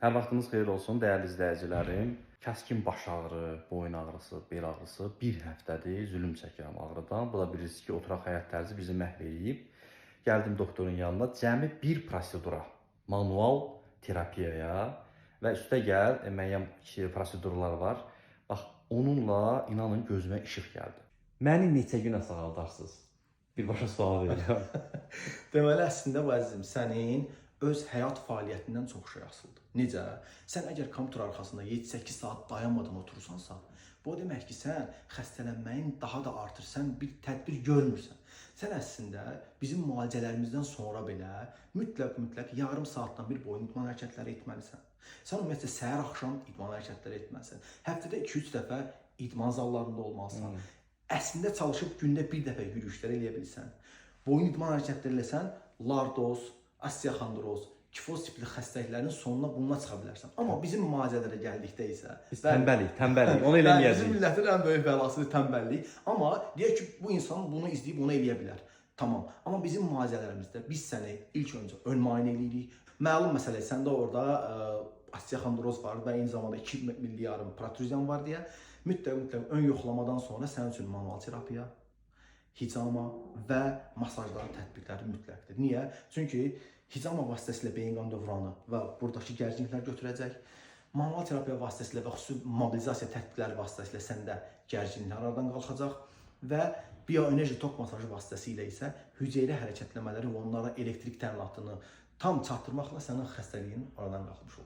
Hər vaxtınız xeyir olsun, dəyərli izləyicilərim. Kəskin baş ağrı, boyun ağrısı, bel ağrısı bir həftədir zülüm çəkirəm ağrıdan. Bu da bilirsiniz ki, oturaq həyat tərzi bizi məhv eləyib. Gəldim doktorun yanına, cəmi bir prosedura, manual terapiyaya və üstə gəl müəyyən prosedurlar var. Bax, onunla inanın gözümə işıq gəldi. Məni neçə günə sağaldarsınız? Birbaşa sual verirəm. Deməli, əslində bu əzizim, sənin öz həyat fəaliyyətindən çox şey asılıdır. Necə? Sən əgər kompüter arxasında 7-8 saat dayanmadan oturursansa, bu demək ki, sən xəstələnməyin daha da artır, sən bir tədbir görmürsən. Sən əslində bizim müalicələrimizdən sonra belə mütləq yarım saatdan bir boyun idman hərəkətləri etməlisən. Sən ümumiyyətlə səhər axşam idman hərəkətləri etməlisən. Həftədə 2-3 dəfə idman zallarında olmalısan. Əslində çalışıb gündə bir dəfə yürüyüşlər eləyə bilsən. Boyun idman hərəkətləri eləsən, lardoz, osteoxondroz, kifoz tipli xəstəliklərin sonuna bununla çıxa bilərsən. Amma bizim müalicələrə gəldikdə isə Tənbəllik, onu bizim eləməyəcəyik. millətin ən böyük bəlasıdır tənbəllik. Amma deyək ki, bu insan bunu izləyib onu eləyə bilər. Tamam. Amma bizim müalicələrimizdə biz səni ilk öncə ön müayinə eləyirik. Məlum məsələ, səndə orada osteoxondroz var və eyni zamanda 2 milli yarım protruzyan var deyə mütləq ön yoxlamadan sonra sənin üçün manual terapiya, hicama və masajların tətbiqləri mütləqdir. Niyə? Çünki hicama vasitəsilə beyin qan dövranı və buradakı gərginliklər götürəcək. Manual terapiya vasitəsilə və xüsusi mobilizasiya tətbiqləri vasitəsilə səndə gərginliklər aradan qalxacaq və bioenerji tok masajı vasitəsilə isə hüceyrə hərəkətləmələri və onlara elektrik təminatını tam çatdırmaqla sənin xəstəliyin aradan qalxmış olur.